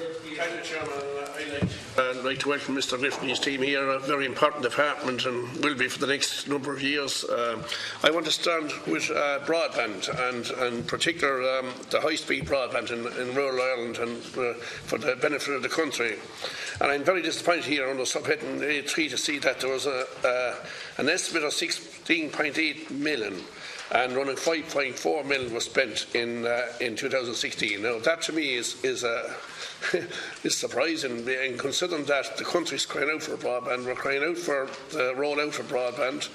Thank you, Chairman. I'd like to welcome Mr. Griffin and his team here, a very important department and will be for the next number of years. I want to start with broadband and in particular the high-speed broadband in rural Ireland and for the benefit of the country. And I'm very disappointed here under subheading A3 to see that there was an estimate of 16.8 million and running 5.4 million was spent in 2016. Now that to me is is surprising, and considering that the country is crying out for broadband, we're crying out for the rollout of broadband.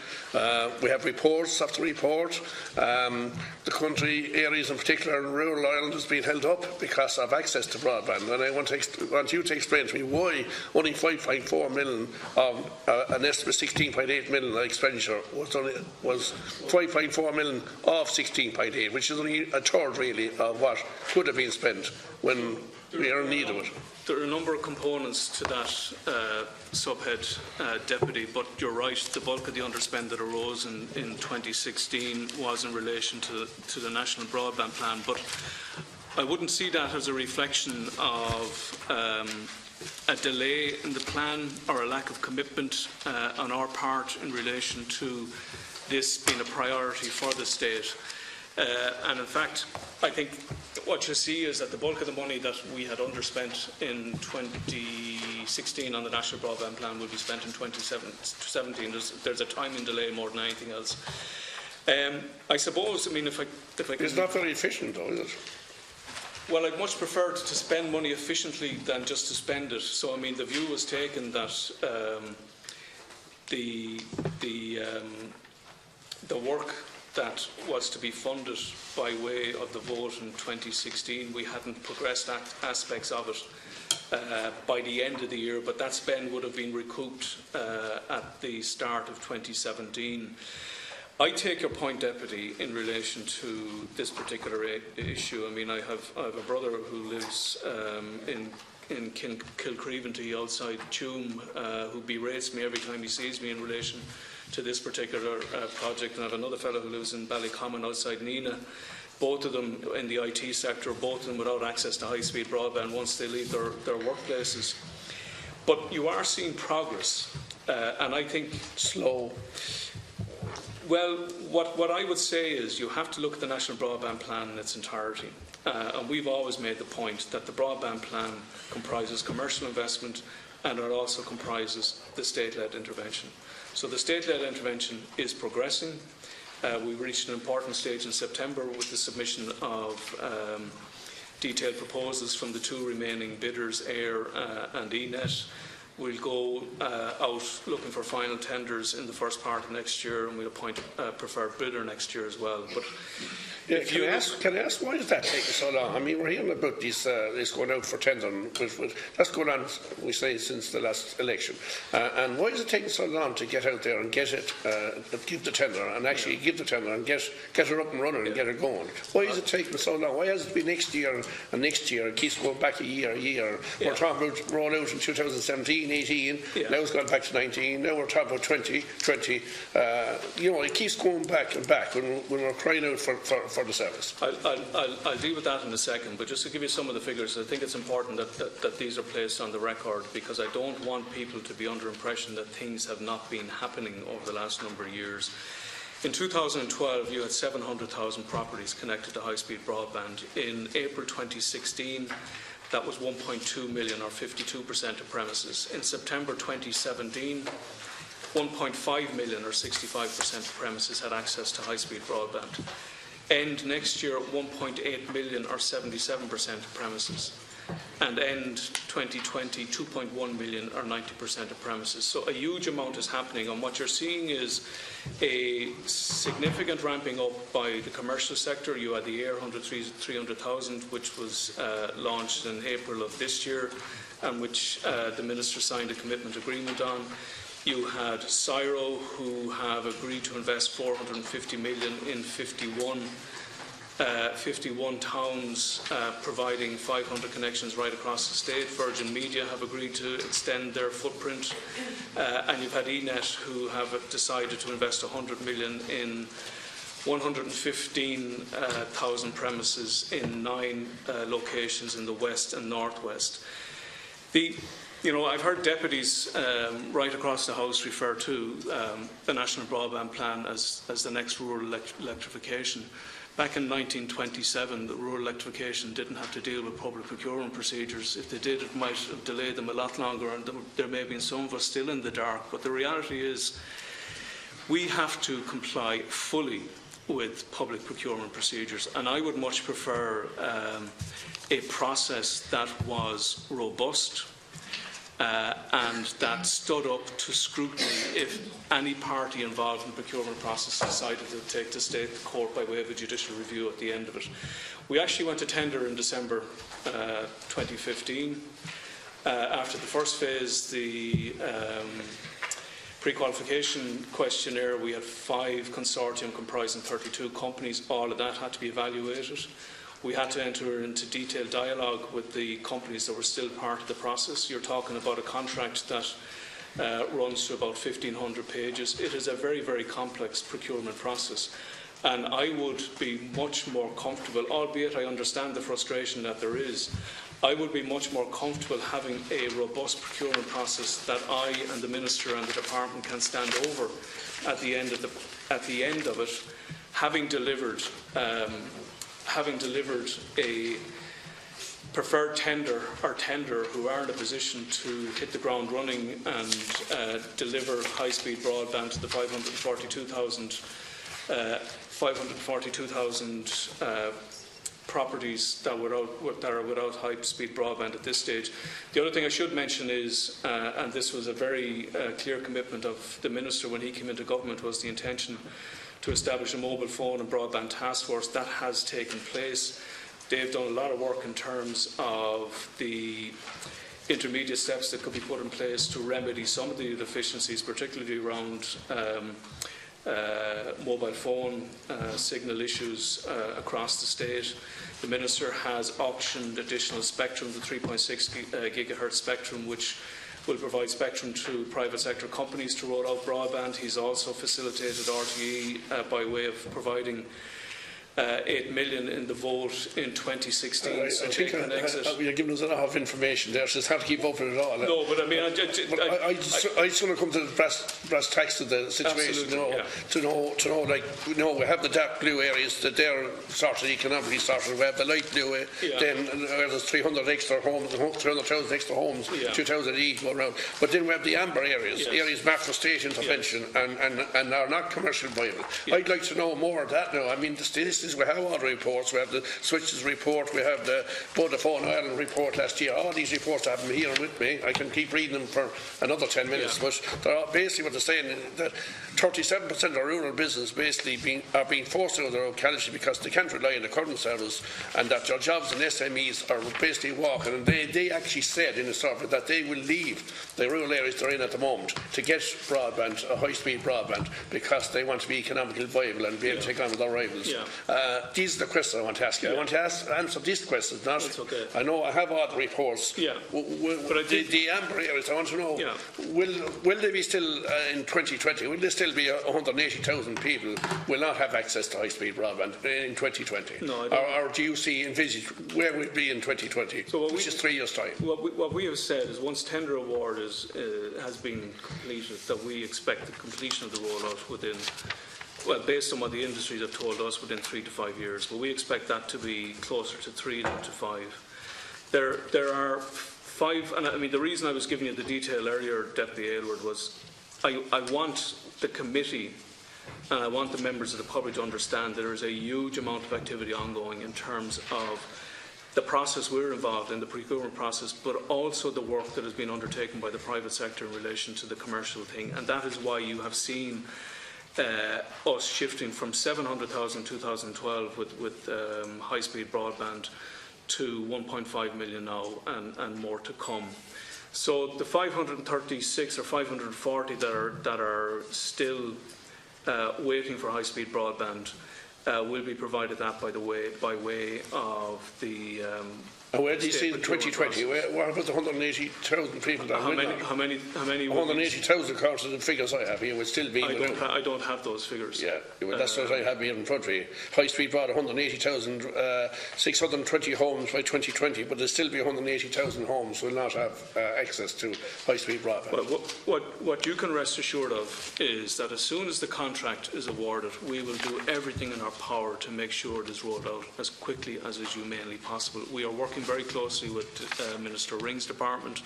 We have reports after report. The country areas, in particular in rural Ireland, has been held up because of access to broadband. And I want you to explain to me why only 5.4 million of an estimate 16.8 million expenditure was 5.4 million of 16.8, which is only a third really of what could have been spent when we are in need of it. There are a number of components to that subhead, Deputy, but you're right, the bulk of the underspend that arose in 2016 was in relation to the National Broadband Plan, but I wouldn't see that as a reflection of a delay in the plan or a lack of commitment on our part in relation to this being a priority for the state. And in fact, I think what you see is that the bulk of the money that we had underspent in 2016 on the National Broadband Plan will be spent in 2017. There's a timing delay more than anything else. I suppose, I mean, if I can... It's not very efficient though, is it? Well, I'd much prefer to spend money efficiently than just to spend it. So, I mean, the view was taken that the work that was to be funded by way of the vote in 2016, we hadn't progressed aspects of it by the end of the year, but that spend would have been recouped at the start of 2017. I take your point, Deputy, in relation to this particular issue. I mean, I have a brother who lives in Kilcreeventy outside Tuam, who berates me every time he sees me in relation to this particular project, and I have another fellow who lives in Ballycommon outside Nina, both of them in the IT sector, both of them without access to high-speed broadband once they leave their workplaces. But you are seeing progress, and I think... Slow. Well, what I would say is you have to look at the National Broadband Plan in its entirety. And we've always made the point that the broadband plan comprises commercial investment and it also comprises the state-led intervention. So the state-led intervention is progressing. We reached an important stage in September with the submission of detailed proposals from the two remaining bidders, AIR and ENET. We'll go out looking for final tenders in the first part of next year, and we'll appoint a preferred bidder next year as well. But yeah, can I ask why does that take so long? I mean, we're hearing about this going out for tender. That's going on, we say, since the last election. And why is it taking so long to get out there and get it, give the tender and actually give the tender and get her up and running and get her going? Why is it taking so long? Why has it been next year and next year? It keeps going back a year. Yeah. We're talking about rolling out in 2017, 18. Yeah. Now it's gone back to 19. Now we're talking about 2020. You know, it keeps going back and back when we're crying out for the service. I'll deal with that in a second, but just to give you some of the figures, I think it's important that these are placed on the record, because I don't want people to be under impression that things have not been happening over the last number of years. In 2012, you had 700,000 properties connected to high-speed broadband. In April 2016, that was 1.2 million, or 52% of premises. In September 2017, 1.5 million, or 65% of premises, had access to high-speed broadband. End next year, 1.8 million, or 77% of premises. And end 2020, 2.1 million, or 90% of premises. So a huge amount is happening, and what you're seeing is a significant ramping up by the commercial sector. You had the AIR 300,000, which was launched in April of this year, and which the Minister signed a commitment agreement on. You had CSIRO, who have agreed to invest 450 million in 51 towns, providing 500 connections right across the state. Virgin Media have agreed to extend their footprint, and you've had ENET, who have decided to invest 100 million in 115,000 premises in 9 locations in the west and northwest. I've heard deputies right across the House refer to the National Broadband Plan as the next rural electrification. Back in 1927, the rural electrification didn't have to deal with public procurement procedures. If they did, it might have delayed them a lot longer, and there may have been some of us still in the dark. But the reality is, we have to comply fully with public procurement procedures, and I would much prefer a process that was robust, and that stood up to scrutiny if any party involved in the procurement process decided to take the state to court by way of a judicial review at the end of it. We actually went to tender in December 2015. After the first phase, the pre-qualification questionnaire, we had 5 consortium comprising 32 companies. All of that had to be evaluated. We had to enter into detailed dialogue with the companies that were still part of the process. You're talking about a contract that runs to about 1,500 pages. It is a very, very complex procurement process. And I would be much more comfortable, albeit I understand the frustration that there is, I would be much more comfortable having a robust procurement process that I and the Minister and the Department can stand over at the end of it, having delivered a preferred tender or tender who are in a position to hit the ground running and deliver high-speed broadband to the 542,000 properties that are without high-speed broadband at this stage. The other thing I should mention is, and this was a very clear commitment of the Minister when he came into government, was the intention to establish a mobile phone and broadband task force. That has taken place. They've done a lot of work in terms of the intermediate steps that could be put in place to remedy some of the deficiencies, particularly around mobile phone signal issues across the state. The Minister has auctioned additional spectrum, the 3.6 gigahertz spectrum, which will provide spectrum to private sector companies to roll out broadband. He's also facilitated RTE by way of providing 8 million in the vote in 2016. I think you're giving us a lot of information there, so it's hard to keep up with it all. No, but I mean, I just want to come to the brass tacks of the situation. To know, like, we have the dark blue areas that they're sort of economically sorted. We have the light blue, then there's 300,000 extra homes, 2,000 each go around. But then we have the amber areas, areas marked for state intervention and are not commercial viable. I'd like to know more of that now. I mean, the statistics, we have all the reports, we have the Switches report, we have the Vodafone Ireland report last year. All these reports I have them here with me. I can keep reading them for another 10 minutes, but they're basically what they're saying, that 37% of rural business basically are being forced out of their locality because they can't rely on the current service, and that their jobs and SMEs are basically walking. And they actually said in the survey that they will leave the rural areas they're in at the moment to get broadband, a high-speed broadband, because they want to be economically viable and be able to take on with their rivals. These are the questions I want to ask you. I want to answer these questions. I know I have all the reports. But the amber areas, I want to know, will they be still in 2020? Will there still be 180,000 people will not have access to high-speed broadband in 2020? No, or do you envisage where we'll be in 2020, which is 3 years' time? What we have said is once tender award has been completed, that we expect the completion of the rollout within, well, based on what the industries have told us, within 3 to 5 years. But we expect that to be closer to 3 than to 5. There are 5, and I mean, the reason I was giving you the detail earlier, Deputy Aylward, was I want the committee and I want the members of the public to understand there is a huge amount of activity ongoing in terms of the process we're involved in, the procurement process, but also the work that has been undertaken by the private sector in relation to the commercial thing. And that is why you have seen us shifting from 700,000 in 2012 with high-speed broadband to 1.5 million now, and more to come. So the 536 or 540 that are still waiting for high-speed broadband will be provided that by way of the And where do you see the 2020? What about the 180,000 people that How many 180,000 according to the figures I have here would still be. I don't have those figures. Yeah, well, that's what I have here in front of me. High Street brought 180,000, 620 homes by 2020, but there'll still be 180,000 homes will not have access to high street broadband. Well, what you can rest assured of is that as soon as the contract is awarded, we will do everything in our power to make sure it is rolled out as quickly as is humanly possible. We are working very closely with Minister Ring's department,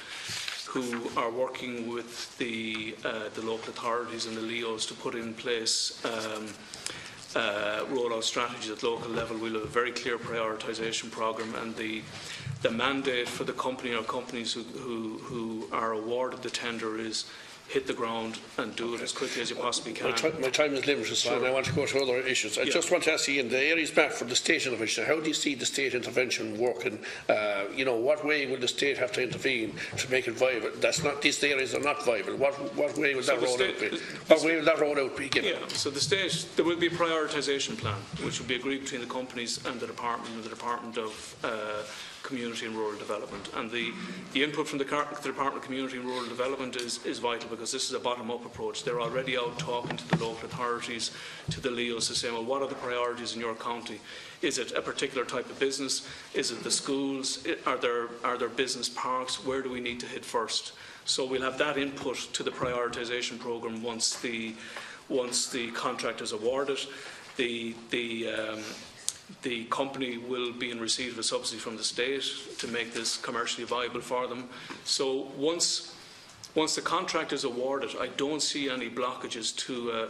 who are working with the local authorities and the LEOs to put in place rollout strategies at local level. We'll have a very clear prioritisation programme, and the mandate for the company or companies who are awarded the tender is hit the ground and do it as quickly as you possibly can. My time is limited, so I want to go to other issues. I just want to ask you, in the areas back for the state intervention, how do you see the state intervention working? What way will the state have to intervene to make it viable? These areas are not viable. What way will that rollout be? What way will that rollout be given? Yeah, so the state, there will be a prioritisation plan, which will be agreed between the companies and the Department of Community and Rural Development, and the input from the Department of Community and Rural Development is vital, because this is a bottom-up approach. They're already out talking to the local authorities, to the LEOs, to say, well, what are the priorities in your county? Is it a particular type of business? Is it the schools? Are there business parks? Where do we need to hit first? So we'll have that input to the prioritisation programme once the contract is awarded. The company will be in receipt of a subsidy from the state to make this commercially viable for them. So once the contract is awarded, I don't see any blockages to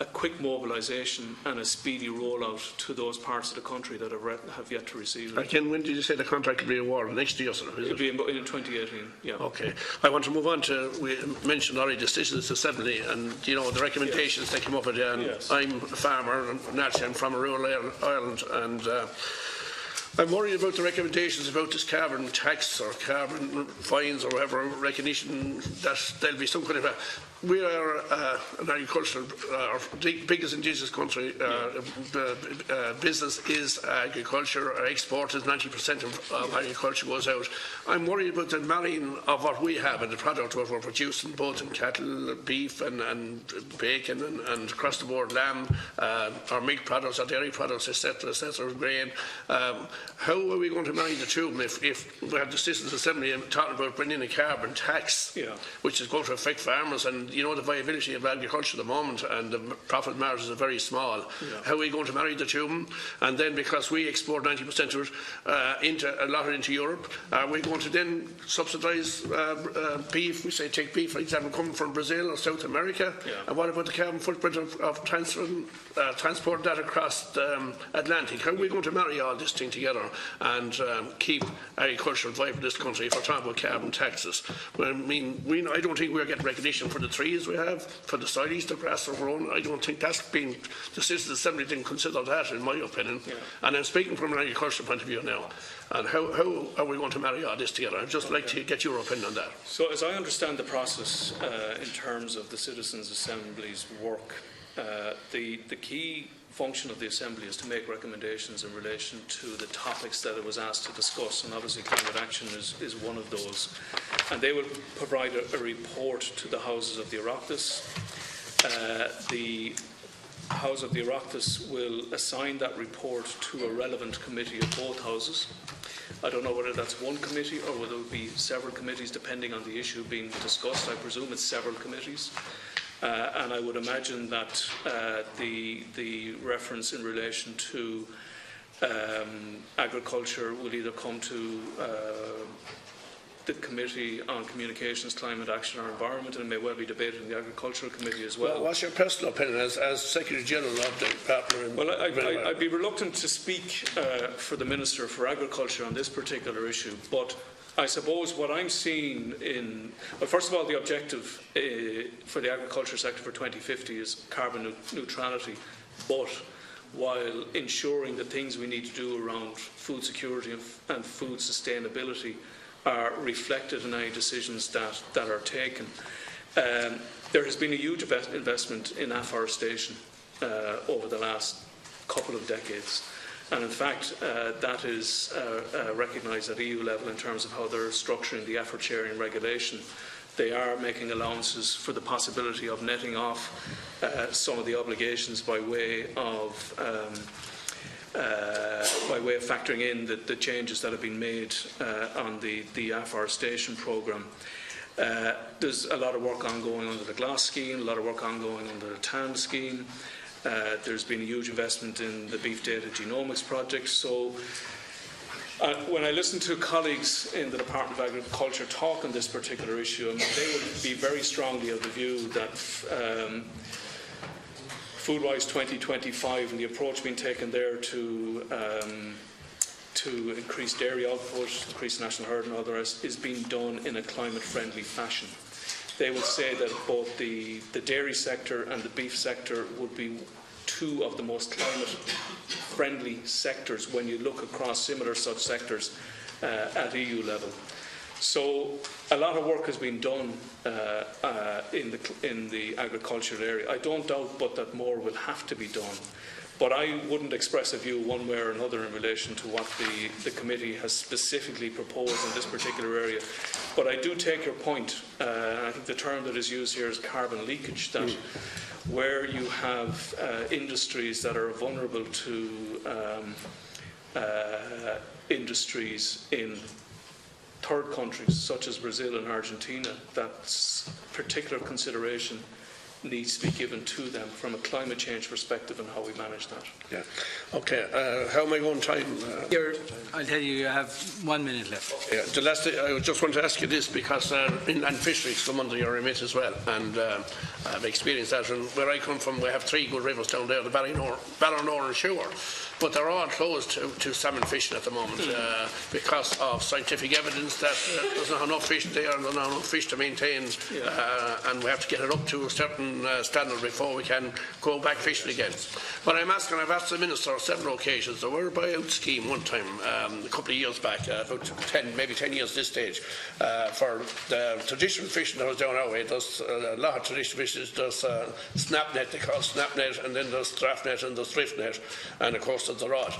a quick mobilisation and a speedy rollout to those parts of the country that have yet to receive it. Again, when did you say the contract will be awarded? Next year, sir? It'll be in 2018, yeah. Okay. I want to move on to, we mentioned already the Citizens Assembly and, the recommendations that came up with it. And yes. I'm a farmer, and naturally I'm from a rural Ireland, and I'm worried about the recommendations about this carbon tax or carbon fines or whatever, recognition that there'll be some kind of we are an agricultural, our biggest indigenous country. Business is agriculture. Our export is 90% of agriculture goes out. I'm worried about the marrying of what we have and the product what we're producing, both in cattle, beef, and bacon, and across the board lamb, our milk products, our dairy products, etc., grain. How are we going to marry the two if we have the Citizens Assembly talking about bringing in a carbon tax, which is going to affect farmers, and the viability of agriculture at the moment, and the profit margins are very small. How are we going to marry the two? And then, because we export 90% of it into Europe, are we going to then subsidise beef? We say take beef, for example, coming from Brazil or South America. And what about the carbon footprint of transport that across the Atlantic? How are we going to marry all this thing together and keep agriculture viable in this country if we're talking about carbon taxes? Well, I don't think we're getting recognition for the trees we have, for the soils, the grass are grown. I don't think that's been, the Citizens Assembly didn't consider that, in my opinion. And I'm speaking from an agricultural point of view now. And how are we going to marry all this together? I'd just like to get your opinion on that. So, as I understand the process in terms of the Citizens Assembly's work, the key function of the Assembly is to make recommendations in relation to the topics that it was asked to discuss, and obviously climate action is one of those. And they will provide a report to the Houses of the Oireachtas. The House of the Oireachtas will assign that report to a relevant committee of both houses. I don't know whether that's one committee or whether it will be several committees depending on the issue being discussed. I presume it's several committees. And I would imagine that the reference in relation to agriculture will either come to the Committee on Communications, Climate Action or Environment, and may well be debated in the Agricultural Committee as well. What's your personal opinion as Secretary General of the Department? Well, I'd be reluctant to speak for the Minister for Agriculture on this particular issue, but I suppose what I'm seeing first of all, the objective for the agriculture sector for 2050 is carbon neutrality, but while ensuring the things we need to do around food security and food sustainability are reflected in any decisions that are taken. There has been a huge investment in afforestation over the last couple of decades. And in fact, that is recognised at EU level in terms of how they're structuring the effort sharing regulation. They are making allowances for the possibility of netting off some of the obligations by way of factoring in the changes that have been made on the afforestation programme. There's a lot of work ongoing under the GLAS scheme, a lot of work ongoing under the TAN scheme. There's been a huge investment in the beef data genomics project. So when I listen to colleagues in the Department of Agriculture talk on this particular issue, I mean, they would be very strongly of the view that Foodwise 2025 and the approach being taken there to increase dairy output, increase national herd and all the rest is being done in a climate-friendly fashion. They would say that both the dairy sector and the beef sector would be two of the most climate-friendly sectors when you look across similar such sectors at EU level. So a lot of work has been done in the agricultural area. I don't doubt but that more will have to be done. But I wouldn't express a view one way or another in relation to what the committee has specifically proposed in this particular area. But I do take your point. I think the term that is used here is carbon leakage, that where you have industries that are vulnerable to industries in third countries such as Brazil and Argentina, that particular consideration needs to be given to them from a climate change perspective and how we manage that. Yeah. Okay. How am I going time? I'll tell you, you have 1 minute left. Yeah. The last thing, I just want to ask you this because inland fisheries come under your remit as well, and I've experienced that. And where I come from, we have 3 good rivers down there, the Ballynor and Shore. But they're all closed to salmon fishing at the moment because of scientific evidence that there's not enough fish there and there's not enough fish to maintain, and we have to get it up to a certain standard before we can go back fishing again. But I'm asking, I've asked the Minister on several occasions, there were a buyout scheme one time, a couple of years back, about maybe 10 years this stage, for the traditional fishing that was down our way. There's a lot of traditional fishers, there's snap net, they call snap net, and then there's draft net and there's drift net, and of course the rod.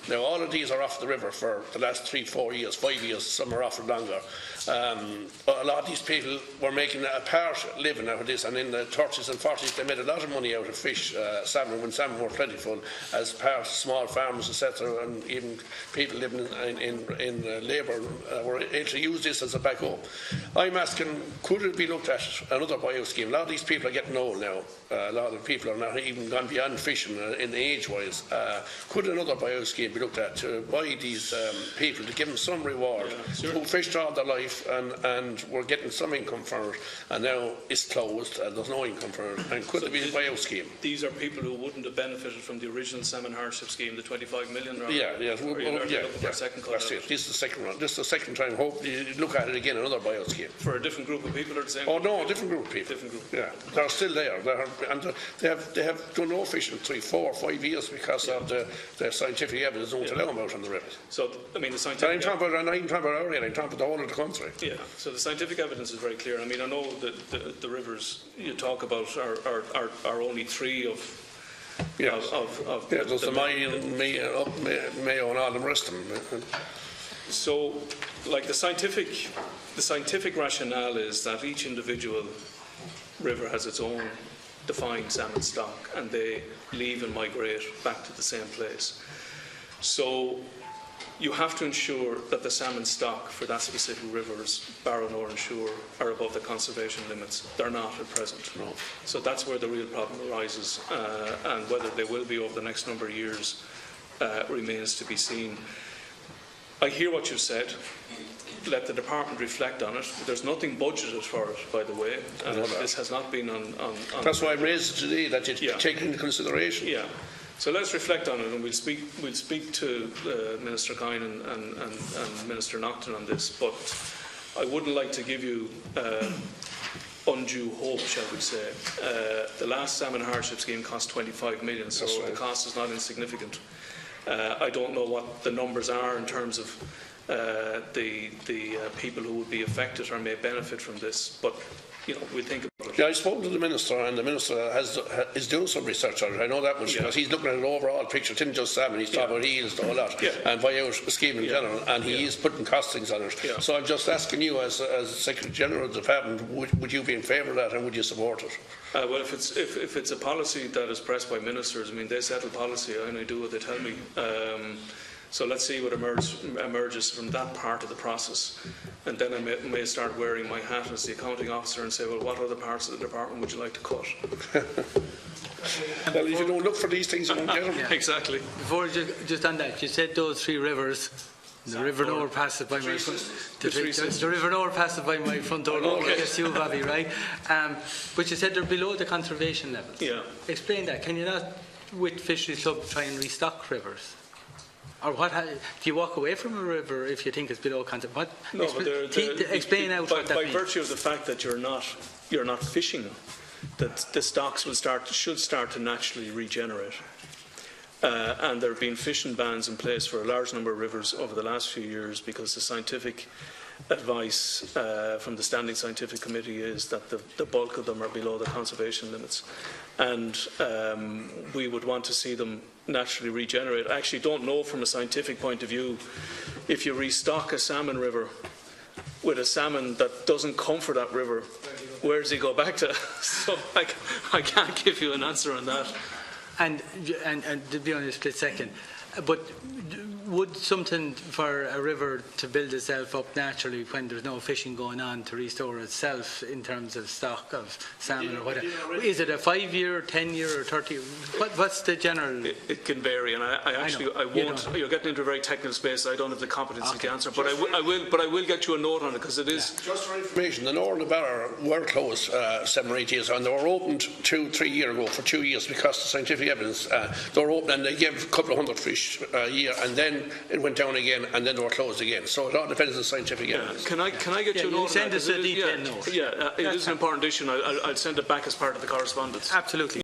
Now all of these are off the river for the last 3, 4 years, 5 years, some are off for longer. A lot of these people were making a part living out of this, and in the 30s and 40s they made a lot of money out of fish, salmon, when salmon were plentiful, as part of small farmers, etc., and even people living in labour were able to use this as a backup. I'm asking, could it be looked at another buyout scheme? A lot of these people are getting old now. A lot of people are not even gone beyond fishing in age-wise. Could another buyout scheme be looked at to buy these people, to give them some reward, who fished all their life and were getting some income from it, and now it's closed and there's no income from it? And could there be a buyout scheme? These are people who wouldn't have benefited from the original salmon hardship scheme, the 25 million? That's it. This is the second one. This is the second time. Hope you look at it again, another buyout scheme. For a different group of people or the same? Oh no, a different group of people. Different group. Yeah, they're still there. They have done no fishing 3, 4, or 5 years because of the scientific evidence don't allow them out on the rivers. So, I mean, the scientific... I'm talking about our area, I'm talking about the whole of the country. Yeah, so the scientific evidence is very clear. I mean, I know that the rivers you talk about are only 3 of... Yes. There's the Mayo and all the rest of them. So, like the scientific rationale is that each individual river has its own defined salmon stock, and they leave and migrate back to the same place. So you have to ensure that the salmon stock for that specific rivers, Barrow, and Shore, are above the conservation limits. They're not at present. No. So that's where the real problem arises, and whether they will be over the next number of years remains to be seen. I hear what you've said. Let the department reflect on it. There's nothing budgeted for it, by the way, and this has not been on that's why I raised it today, that you take it into consideration. Yeah. So let's reflect on it, and we'll speak to Minister Kine and Minister Naughton on this. But I wouldn't like to give you undue hope, shall we say. The last salmon hardship scheme cost 25 million, so the cost is not insignificant. I don't know what the numbers are in terms of the people who would be affected or may benefit from this, but we'll think about it. Yeah, I've spoken to the Minister, and the Minister is doing some research on it. I know that much, because he's looking at an overall picture. It isn't just salmon, he's talking about eels, the whole lot, and buyout scheme in general, and he is putting costings on it. Yeah. So I'm just asking you, as Secretary General of the Department, would you be in favour of that, and would you support it? Well, if it's a policy that is pressed by ministers, I mean, they settle policy, I only do what they tell me. So let's see what emerges from that part of the process. And then I may start wearing my hat as the accounting officer and say, well, what other parts of the department would you like to cut? Well, if you don't look for these things, you won't get them. Yeah. Exactly. Before, just on that, you said those three rivers. The River Nore passes by my front. The River Nore passes by my front door. I guess you, Bobby, right? But you said they're below the conservation levels. Yeah. Explain that. Can you not, with Fisheries Club, try and restock rivers? Or what? Do you walk away from a river if you think it's below conservation? No, but explain out what that by means. virtue of the fact that you're not fishing, that the stocks should start to naturally regenerate. And there have been fishing bans in place for a large number of rivers over the last few years, because the scientific advice from the Standing Scientific Committee is that the bulk of them are below the conservation limits, and we would want to see them naturally regenerate. I actually don't know from a scientific point of view, if you restock a salmon river with a salmon that doesn't come for that river, where does he go back to? So I can't give you an answer on that. And to be on a split second, but would something for a river to build itself up naturally when there's no fishing going on to restore itself in terms of stock of salmon or whatever? Is it a 5-year, 10-year or 30? What's the general? It can vary, and I won't. You're getting into a very technical space. I don't have the competency to answer, but I will get you a note on it, because it is. Just for information, the Nore and the Barra were closed 7 or 8 years ago, and they were opened 2-3 years ago for 2 years because of scientific evidence. They were open and they gave a couple of hundred fish a year, and then it went down again, and then they were closed again. So it all depends on the scientific evidence. Can I get you a note? Send us a detailed note. Yeah, it is an important issue, and I'll send it back as part of the correspondence. Absolutely.